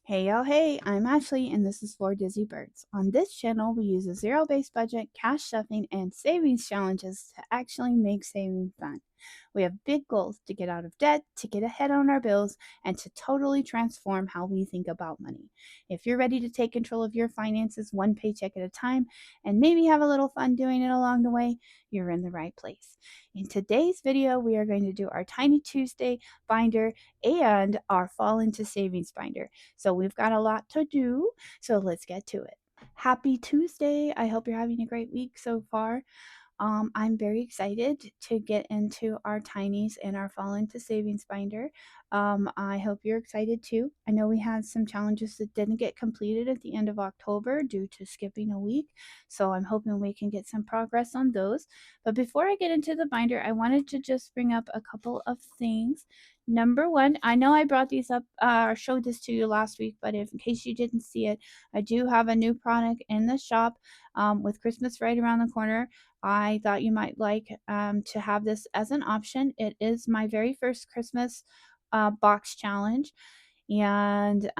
Hey y'all, hey, I'm Ashley and this is For Dizzy Birds. On this channel, we use a zero-based budget, cash stuffing, and savings challenges to actually make saving fun. We have big goals to get out of debt, to get ahead on our bills, and to totally transform how we think about money. If you're ready to take control of your finances one paycheck at a time and maybe have a little fun doing it along the way, you're in the right place. In today's video, we are going to do our Tiny Tuesday binder and our Fall into Savings binder. So we've got a lot to do, so let's get to it. Happy Tuesday. I hope you're having a great week so far. I'm very excited to get into our tinies and our fall into savings binder. I hope you're excited too. I know we had some challenges that didn't get completed at the end of October due to skipping a week, so I'm hoping we can get some progress on those. But before I get into the binder, I wanted to just bring up a couple of things. Number one, I know I brought these up or showed this to you last week, but in case you didn't see it, I do have a new product in the shop with Christmas right around the corner. I thought you might like to have this as an option. It is my very first Christmas box challenge, and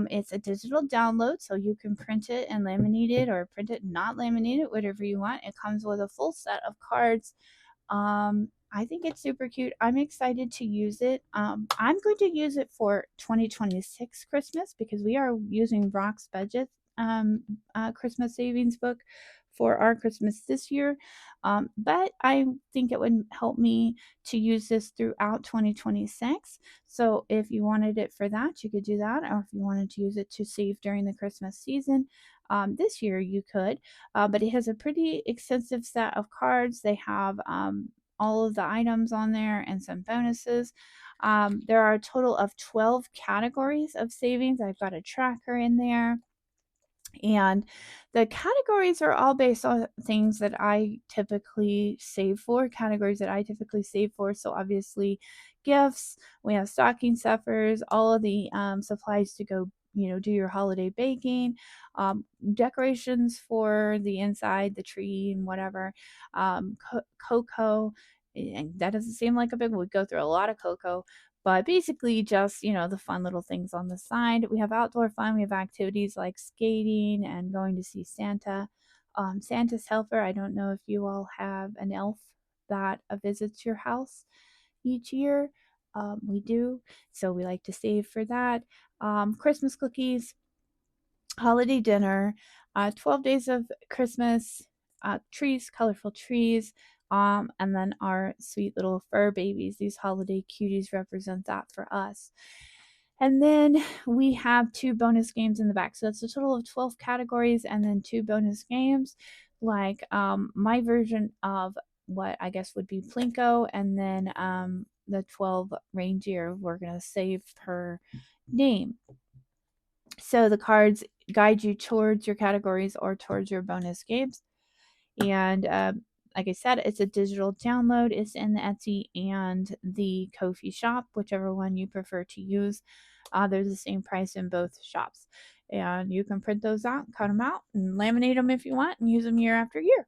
it's a digital download, so you can print it and laminate it, or print it and not laminate it, whatever you want. It comes with a full set of cards. I think it's super cute. I'm excited to use it. I'm going to use it for 2026 Christmas because we are using Brock's budget Christmas savings book for our Christmas this year. But I think it would help me to use this throughout 2026. So if you wanted it for that, you could do that. Or if you wanted to use it to save during the Christmas season, this year you could. But it has a pretty extensive set of cards. They have all of the items on there and some bonuses. There are a total of 12 categories of savings. I've got a tracker in there. And the categories are all based on things that I typically save for, categories that I typically save for. So, obviously, gifts, we have stocking stuffers, all of the supplies to go, do your holiday baking, decorations for the inside, the tree, and whatever, cocoa. And that doesn't seem like a big one. We go through a lot of cocoa, but basically just the fun little things on the side. We have outdoor fun. We have activities like skating and going to see Santa. Santa's helper, I don't know if you all have an elf that visits your house each year. We do, so we like to save for that. Christmas cookies, holiday dinner, 12 days of Christmas, trees, colorful trees, and then our sweet little fur babies. These holiday cuties represent that for us. And then we have 2 bonus games in the back. So that's a total of 12 categories and then 2 bonus games, like my version of what I guess would be Plinko, and then the 12 reindeer we're going to save per name. So the cards guide you towards your categories or towards your bonus games. And like I said, it's a digital download. It's in the Etsy and the Ko-fi shop, whichever one you prefer to use. They're the same price in both shops. And you can print those out, cut them out, and laminate them if you want, and use them year after year.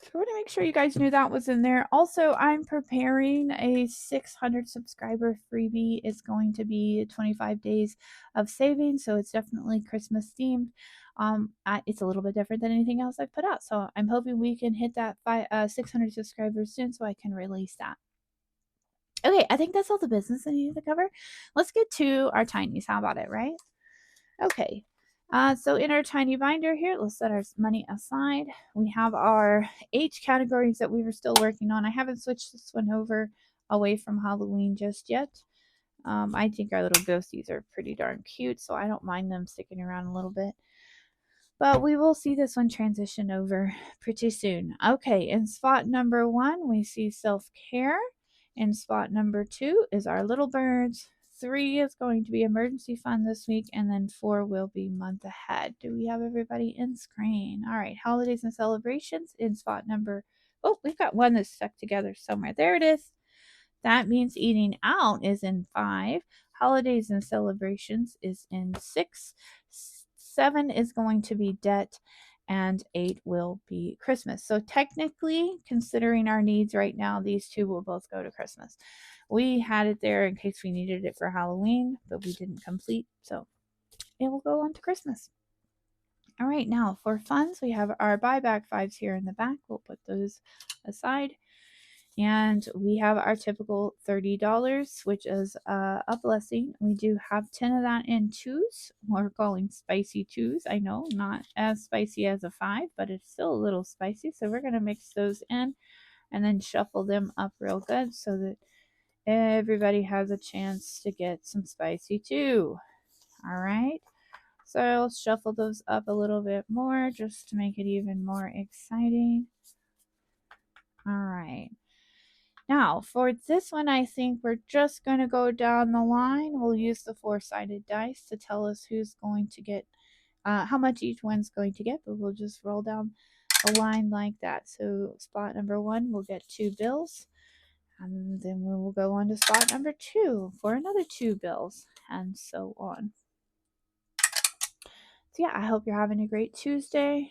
So I want to make sure you guys knew that was in there. Also, I'm preparing a 600 subscriber freebie. It's going to be 25 days of savings, so it's definitely Christmas themed. It's a little bit different than anything else I've put out, so I'm hoping we can hit that 600 subscribers soon so I can release that. Okay, I think that's all the business I need to cover. Let's get to our tinies. How about it, right? Okay, so in our tiny binder here, let's set our money aside. We have our 8 categories that we were still working on. I haven't switched this one over away from Halloween just yet. I think our little ghosties are pretty darn cute, so I don't mind them sticking around a little bit. But we will see this one transition over pretty soon. Okay, in spot number 1, we see self-care. In spot number 2 is our little birds. 3 is going to be emergency fund this week, and then 4 will be month ahead. Do we have everybody in screen? All right, holidays and celebrations in spot number. Oh, we've got one that's stuck together somewhere. There it is. That means eating out is in 5. Holidays and celebrations is in 6. 7 is going to be debt, and 8 will be Christmas. So technically, considering our needs right now, these 2 will both go to Christmas. We had it there in case we needed it for Halloween, but we didn't complete. So and we'll go on to Christmas. All right, now for funds, we have our buyback 5s here in the back. We'll put those aside. And we have our typical $30, which is a blessing. We do have 10 of that in 2s. We're calling spicy 2s. I know, not as spicy as a 5, but it's still a little spicy. So we're going to mix those in and then shuffle them up real good so that everybody has a chance to get some spicy too. All right. So I'll shuffle those up a little bit more just to make it even more exciting. All right. Now, for this one, I think we're just going to go down the line. We'll use the 4-sided dice to tell us who's going to get, how much each one's going to get, but we'll just roll down a line like that. So spot number 1, we'll get 2 bills, and then we will go on to spot number 2 for another 2 bills, and so on. So yeah, I hope you're having a great Tuesday.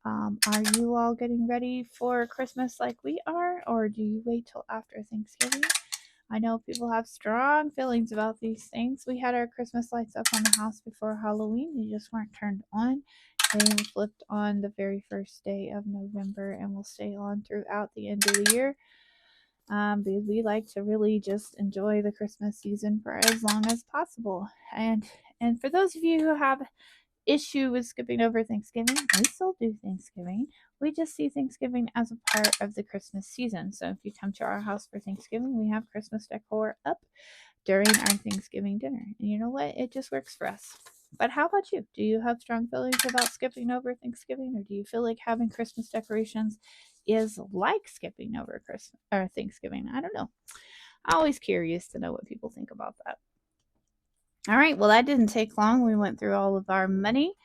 Are you all getting ready for Christmas like we are, or do you wait till after Thanksgiving? I know people have strong feelings about these things. We had our Christmas lights up on the house before Halloween. They just weren't turned on. They flipped on the very first day of November and will stay on throughout the end of the year. Because we like to really just enjoy the Christmas season for as long as possible. And for those of you who have issue with skipping over Thanksgiving, we still do Thanksgiving. We just see Thanksgiving as a part of the Christmas season. So if you come to our house for Thanksgiving, we have Christmas decor up during our Thanksgiving dinner. And you know what? It just works for us. But how about you? Do you have strong feelings about skipping over Thanksgiving, or do you feel like having Christmas decorations is like skipping over Christmas or Thanksgiving? I don't know. I'm always curious to know what people think about that. All right, well, that didn't take long. We went through all of our money.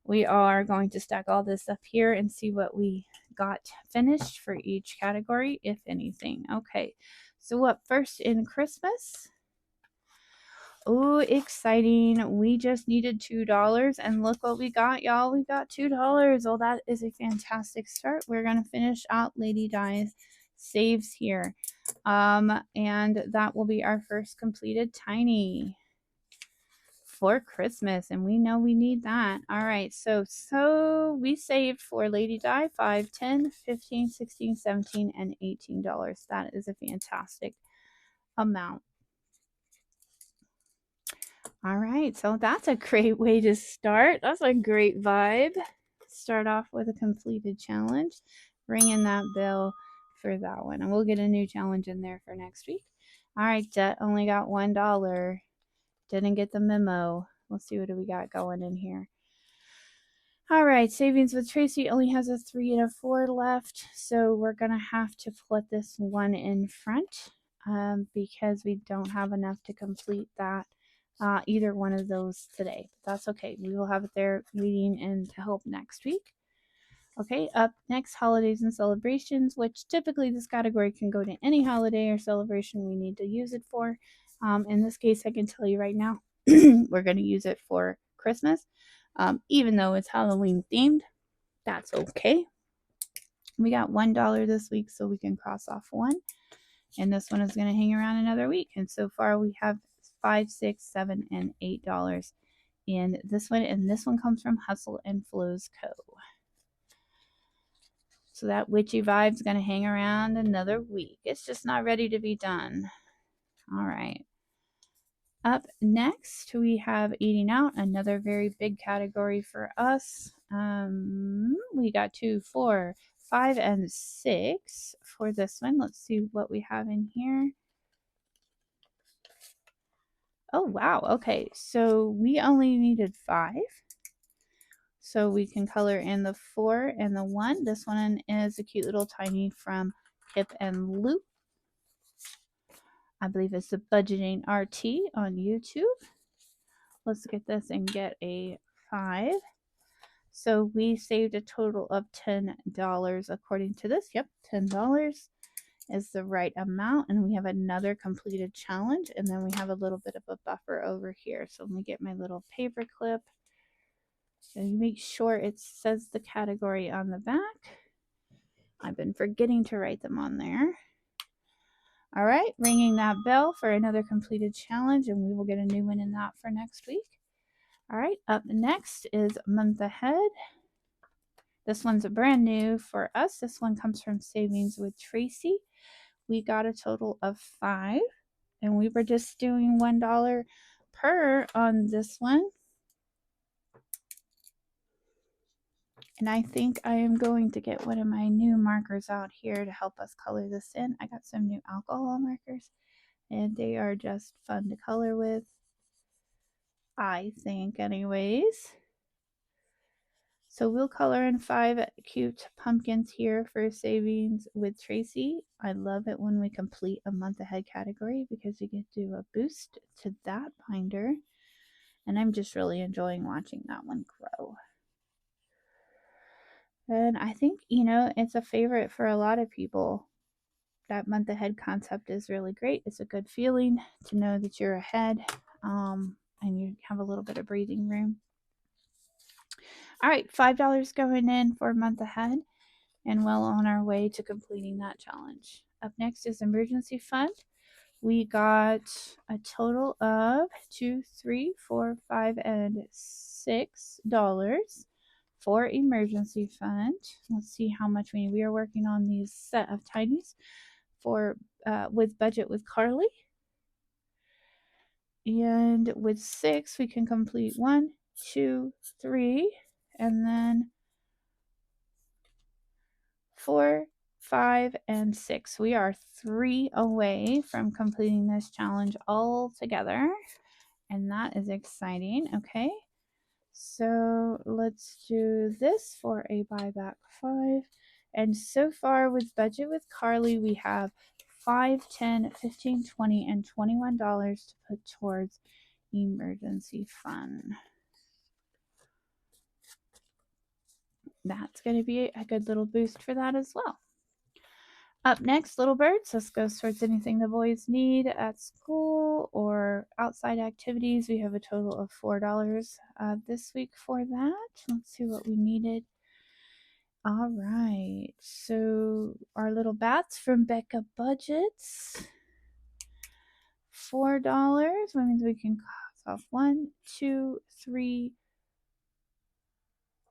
We are going to stack all this up here and see what we got finished for each category, if anything. Okay, so up first in Christmas. Oh, exciting. We just needed $2, and look what we got, y'all. We got $2. Oh, that is a fantastic start. We're going to finish out Lady Di's saves here. And that will be our first completed tiny for Christmas, and we know we need that. All right, so we saved for Lady Di $5, $10, $15, $16, $17, and $18. That is a fantastic amount. All right, so that's a great way to start. That's a great vibe. Start off with a completed challenge. Bring in that bill for that one, and we'll get a new challenge in there for next week. All right, Jet only got $1. Didn't get the memo. Let's see what do we got going in here. All right, savings with Tracy only has a 3 and a 4 left, so we're going to have to put this one in front because we don't have enough to complete that, either one of those today. But that's okay. We will have it there waiting and to help next week. Okay, up next, holidays and celebrations, which typically this category can go to any holiday or celebration we need to use it for. In this case, I can tell you right now, we're going to use it for Christmas. Even though it's Halloween themed, that's okay. We got $1 this week, so we can cross off 1. And this one is going to hang around another week. And so far we have $5, $6, $7, and $8 in this one. And this one comes from Hustle and Flows Co. So that witchy vibe is going to hang around another week. It's just not ready to be done. All right. Up next, we have eating out, another very big category for us. We got 2, 4, 5, and 6 for this one. Let's see what we have in here. Oh, wow. Okay, so we only needed 5. So we can color in the 4 and the 1. This one is a cute little tiny from Hip and Loop. I believe it's the Budgeting RT on YouTube. Let's get this and get a 5. So we saved a total of $10 according to this. Yep, $10 is the right amount. And we have another completed challenge. And then we have a little bit of a buffer over here. So let me get my little paper clip. And make sure it says the category on the back. I've been forgetting to write them on there. All right, ringing that bell for another completed challenge, and we will get a new one in that for next week. All right, up next is month ahead. This one's a brand new for us. This one comes from Savings with Tracy. We got a total of 5, and we were just doing $1 per on this one. And I think I am going to get one of my new markers out here to help us color this in. I got some new alcohol markers, and they are just fun to color with, I think anyways. So we'll color in 5 cute pumpkins here for Savings with Tracy. I love it when we complete a month ahead category because we get to do a boost to that binder. And I'm just really enjoying watching that one grow. And I think, it's a favorite for a lot of people. That month ahead concept is really great. It's a good feeling to know that you're ahead, and you have a little bit of breathing room. All right, $5 going in for a month ahead, and well on our way to completing that challenge. Up next is emergency fund. We got a total of $2, $3, $4, $5, and $6 for emergency fund. Let's see how much we need. We are working on these set of tinies for with budget with Carly. And with 6, we can complete 1, 2, 3, and then 4, 5, and 6. We are 3 away from completing this challenge all together, and that is exciting. Okay, so let's do this for a buyback 5. And so far with budget with Carly, we have $5, $10, $15, $20, and $21 to put towards emergency fund. That's going to be a good little boost for that as well. Up next, Little Birds. This goes towards anything the boys need at school or outside activities. We have a total of $4 this week for that. Let's see what we needed. All right, so our little bats from Becca Budgets. $4. That means we can cross off 1, 2, 3,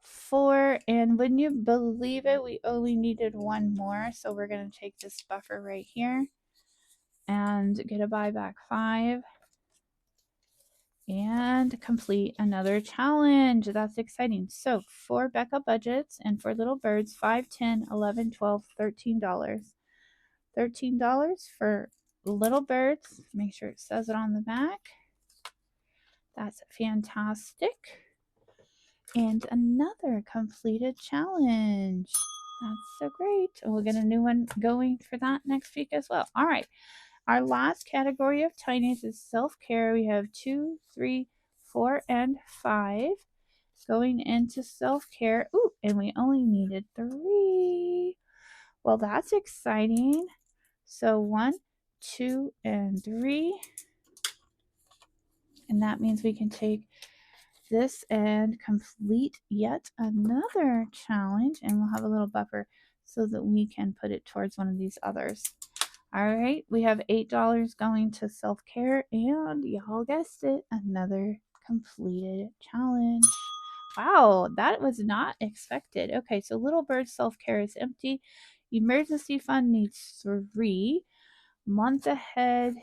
4, and wouldn't you believe it, we only needed 1 more, so we're going to take this buffer right here and get a buyback 5 and complete another challenge. That's exciting. So for Becca Budgets and for Little Birds, 5, 10, 11, 12, $13. $13 for Little Birds. Make sure it says it on the back. That's fantastic. And another completed challenge. That's so great. We'll get a new one going for that next week as well. All right. Our last category of tinies is self-care. We have 2, 3, 4, and 5 going into self-care. Ooh, and we only needed 3. Well, that's exciting. So 1, 2, and 3. And that means we can take this and complete yet another challenge, and we'll have a little buffer so that we can put it towards one of these others. All right, we have $8 going to self-care, and y'all guessed it, another completed challenge. Wow, that was not expected. Okay, so Little Bird self-care is empty. Emergency fund needs 3. Month ahead,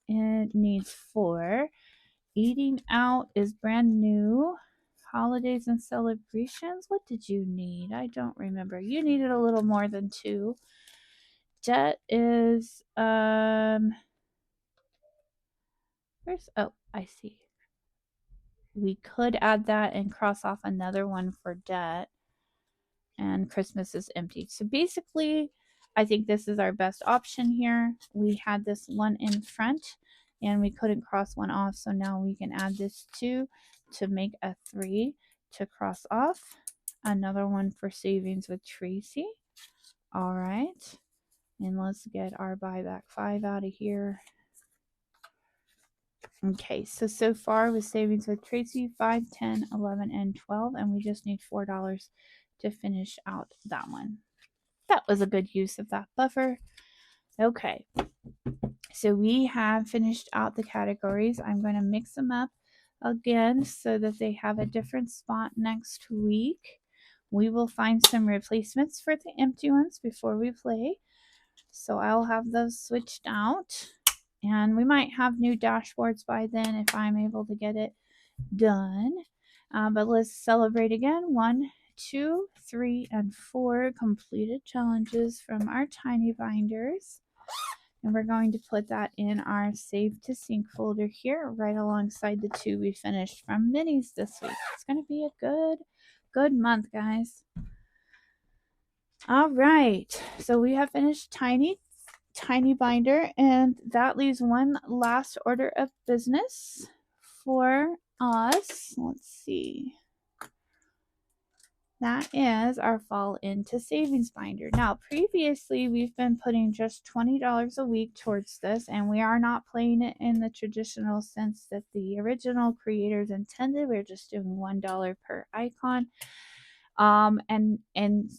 it needs 4. Eating out is brand new. Holidays and celebrations. What did you need? I don't remember. You needed a little more than 2. Debt is where's, oh, I see. We could add that and cross off another one for debt. And Christmas is empty. So basically, I think this is our best option here. We had this one in front and we couldn't cross one off. So now we can add this 2 to make a 3 to cross off. Another one for Savings with Tracy. All right. And let's get our buyback 5 out of here. Okay, so far with Savings with Tracy, 5, 10, 11, and 12. And we just need $4 to finish out that one. That was a good use of that buffer. Okay, so we have finished out the categories. I'm going to mix them up again so that they have a different spot next week. We will find some replacements for the empty ones before we play. So I'll have those switched out. And we might have new dashboards by then if I'm able to get it done. But let's celebrate again. 1, 2, 3, and 4 completed challenges from our tiny binders. And we're going to put that in our save to sync folder here, right alongside the 2 we finished from minis this week. It's going to be a good month, guys. All right, so we have finished tiny binder, and that leaves one last order of business for us. Let's see. That is our fall into savings binder. Now, previously, we've been putting just $20 a week towards this, and we are not playing it in the traditional sense that the original creators intended. We're just doing $1 per icon, and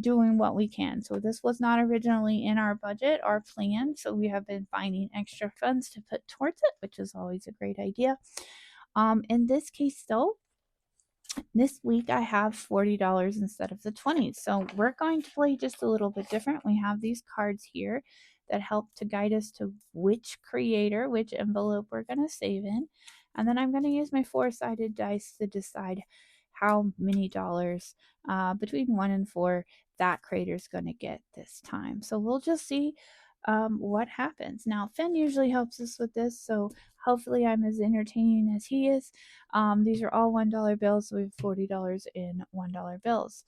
doing what we can. So this was not originally in our budget or plan, so we have been finding extra funds to put towards it, which is always a great idea. In this case, though, this week I have $40 instead of the 20. So we're going to play just a little bit different. We have these cards here that help to guide us to which creator, which envelope we're going to save in. And then I'm going to use my 4-sided dice to decide how many dollars between 1 and 4 that creator is going to get this time. So we'll just see what happens. Now, Finn usually helps us with this, so hopefully I'm as entertaining as he is. These are all $1 bills, so we have $40 in $1 bills.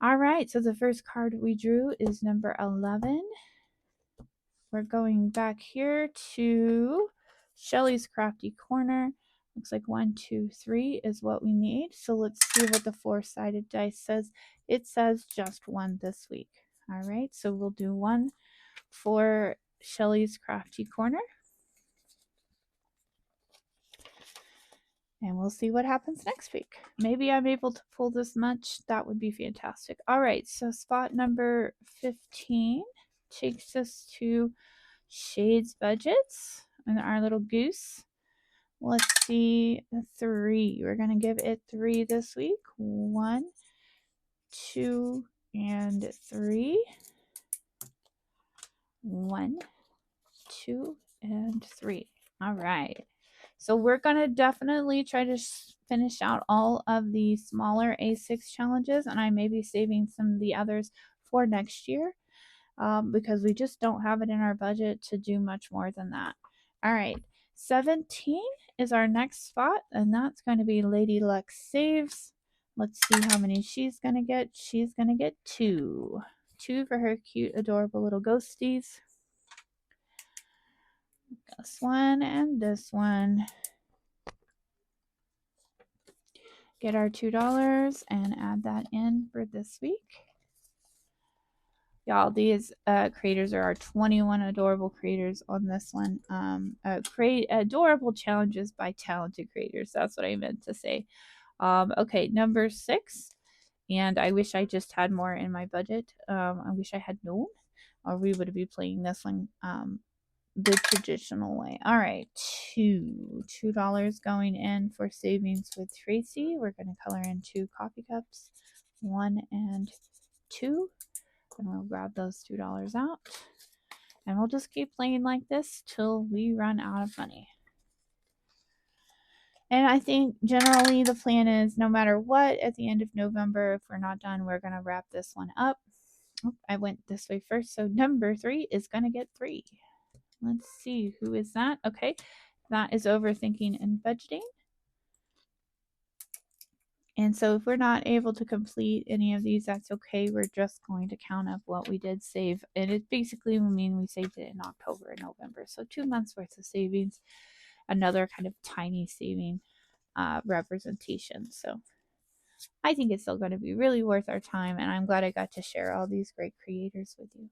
All right, so the first card we drew is number 11. We're going back here to Shelly's Crafty Corner. Looks like 1, 2, 3 is what we need. So let's see what the 4-sided dice says. It says just 1 this week. All right, so we'll do 1 for Shelly's Crafty Corner. And we'll see what happens next week. Maybe I'm able to pull this much. That would be fantastic. All right, so spot number 15 takes us to Shades Budgets and our little goose. Let's see, 3. We're going to give it 3 this week. 1, 2, and 3. 1, 2, and 3. All right. So we're going to definitely try to finish out all of the smaller A6 challenges, and I may be saving some of the others for next year because we just don't have it in our budget to do much more than that. All right, 17 is our next spot, and that's going to be Lady Luck Saves. Let's see how many she's going to get. She's going to get 2. 2 for her cute, adorable little ghosties. This one and this one. Get our $2 and add that in for this week. Y'all, these creators are our 21 adorable creators on this one. Create adorable challenges by talented creators. That's what I meant to say. Okay, number 6. And I wish I just had more in my budget. I wish I had known, or we would be playing this one the traditional way. All right, $2 going in for savings with Tracy. We're going to color in 2 coffee cups, 1 and 2, and we'll grab those $2 out, and we'll just keep playing like this till we run out of money. And I think generally the plan is no matter what, at the end of November, if we're not done, we're going to wrap this one up. Oh, I went this way first, so number 3 is going to get 3. Let's see, who is that? Okay, that is Overthinking and Budgeting. And so if we're not able to complete any of these, that's okay. We're just going to count up what we did save. And it basically will mean we saved it in October and November. So 2 months worth of savings, another kind of tiny saving representation. So I think it's still going to be really worth our time. And I'm glad I got to share all these great creators with you.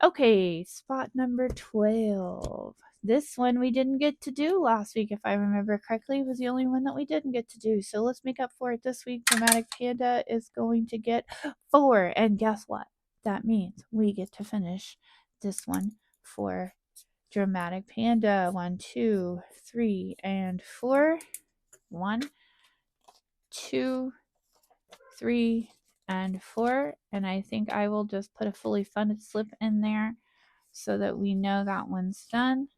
Okay, spot number 12. This one we didn't get to do last week, if I remember correctly. It was the only one that we didn't get to do. So let's make up for it this week. Dramatic Panda is going to get 4. And guess what? That means we get to finish this one for Dramatic Panda, 1, 2, 3, and 4. 1, 2, 3, and 4. And I think I will just put a fully funded slip in there so that we know that one's done.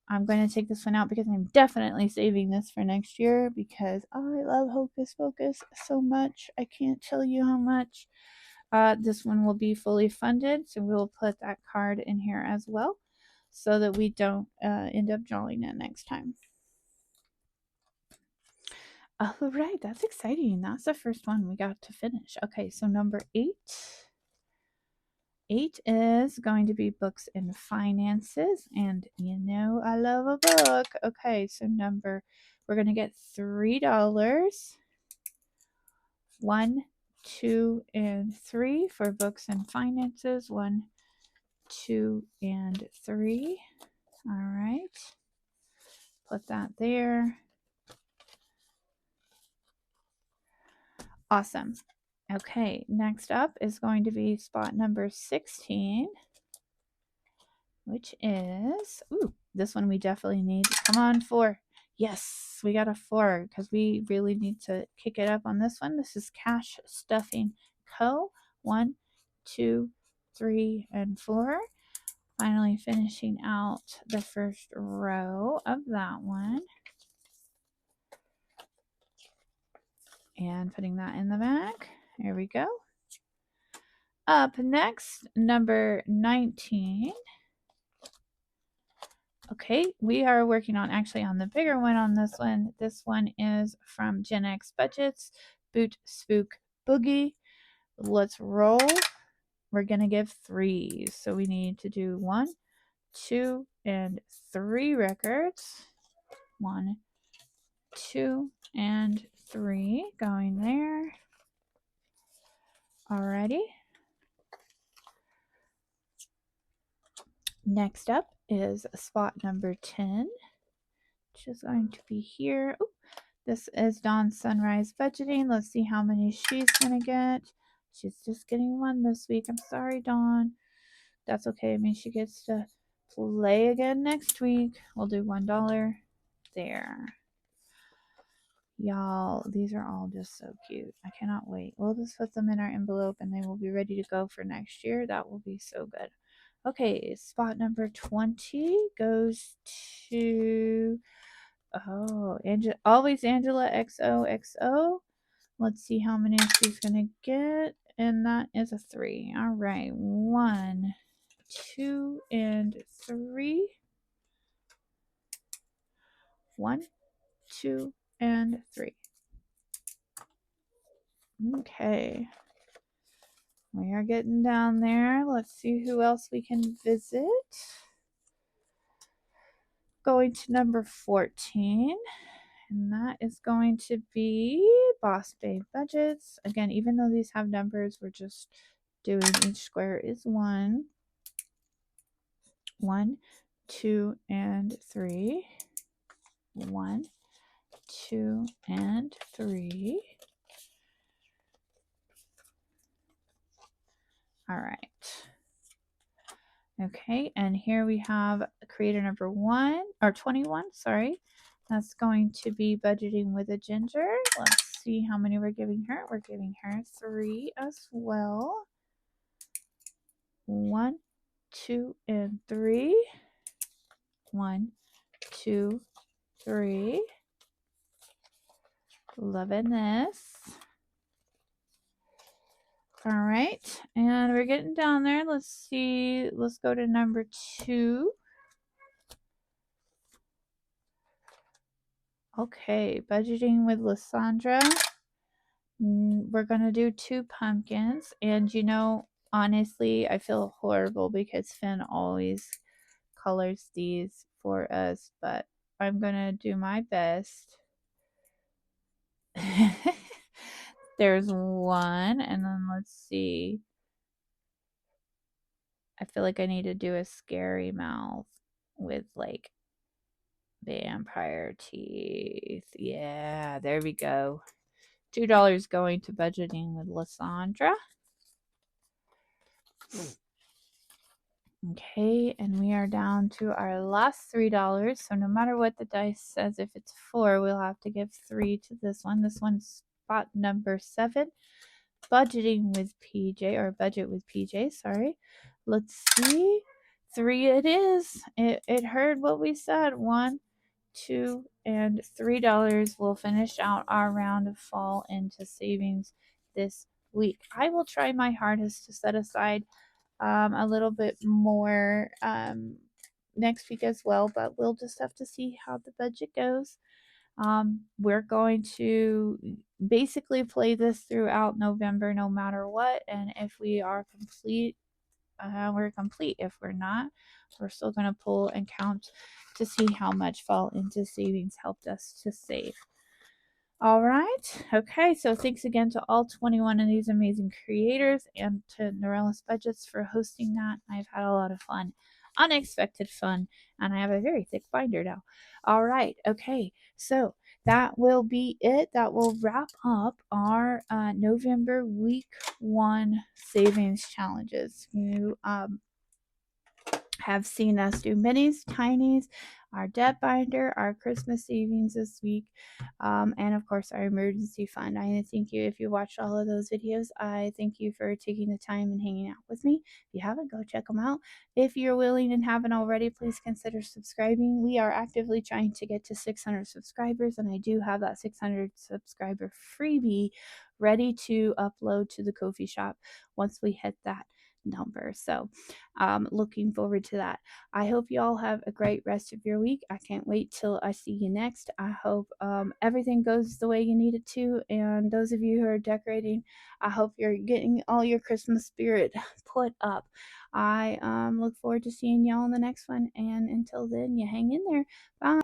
I'm going to take this one out because I'm definitely saving this for next year because I love Hocus Pocus so much. I can't tell you how much. This one will be fully funded, so we'll put that card in here as well so that we don't end up drawing it next time. All right, that's exciting. That's the first one we got to finish. Okay, so number 8. 8 is going to be books and finances, and you know I love a book. Okay, so we're going to get $3. 1, 2, and 3 for books and finances. 1, 2, and 3. All right, put that there. Awesome. Okay, next up is going to be spot number 16, which is, ooh, this one we definitely need. Come on, 4. Yes, we got a 4 because we really need to kick it up on this one. This is Cash Stuffing Co. 1, 2, 3, and 4. Finally finishing out the first row of that one. And putting that in the back. There we go. Up next, number 19. Okay, we are working on the bigger one on this one. This one is from Gen X Budgets, Boot Spook Boogie. Let's roll. We're going to give 3. So we need to do 1, 2, and 3 records. 1, 2, and 3 going there. Alrighty. Next up is spot number 10, which is going to be here. Ooh, this is Dawn Sunrise Budgeting. Let's see how many she's going to get. She's just getting 1 this week. I'm sorry, Dawn. That's okay. I mean, she gets to play again next week. We'll do $1 there. Y'all, these are all just so cute. I cannot wait. We'll just put them in our envelope and they will be ready to go for next year. That will be so good. Okay, spot number 20 goes to, always Angela XOXO. Let's see how many she's going to get. And that is a 3. All right, 1, 2, and 3. 1, 2, and 3. Okay. We are getting down there. Let's see who else we can visit. Going to number 14. And that is going to be Boss Babe Budgets. Again, even though these have numbers, we're just doing each square is 1. 1, 2, and 3. 1, 2, and 3. All right. Okay, and here we have creator number 21, sorry. That's going to be Budgeting with a Ginger. Let's see how many we're giving her. We're giving her 3 as well. 1, 2, and 3. 1, 2, 3. Loving this. All right, and we're getting down there. Let's see. Let's go to number 2. Okay, Budgeting with Lysandra. We're going to do 2 pumpkins. And you know, honestly, I feel horrible because Finn always colors these for us, but I'm going to do my best. There's 1, and then let's see. I feel like I need to do a scary mouth with like vampire teeth. Yeah, there we go. $2 going to Budgeting with Lysandra. Okay, and we are down to our last $3. So no matter what the dice says, if it's 4, we'll have to give 3 to this one. This one's spot number 7. Budgeting with PJ, or budget with PJ, sorry. Let's see. 3 it is. It heard what we said. 1, 2, and $3 will finish out our round of fall into savings this week. I will try my hardest to set aside a little bit more next week as well, but we'll just have to see how the budget goes. We're going to basically play this throughout November no matter what, and if we are complete, we're complete. If we're not, we're still going to pull and count to see how much fall into savings helped us to save. All right. Okay. So thanks again to all 21 of these amazing creators and to Norellis Budgets for hosting that. I've had a lot of fun, unexpected fun, and I have a very thick binder now. All right. Okay. So that will be it. That will wrap up our November week 1 savings challenges. You have seen us do minis, tinies, our debt binder, our Christmas savings this week, and of course our emergency fund. I thank you if you watched all of those videos. I thank you for taking the time and hanging out with me. If you haven't, go check them out. If you're willing and haven't already, please consider subscribing. We are actively trying to get to 600 subscribers, and I do have that 600 subscriber freebie ready to upload to the Ko-fi shop once we hit that number. So looking forward to that. I hope you all have a great rest of your week. I can't wait till I see you next. I hope everything goes the way you need it to. And those of you who are decorating, I hope you're getting all your Christmas spirit put up. I look forward to seeing y'all in the next one. And until then, you hang in there. Bye.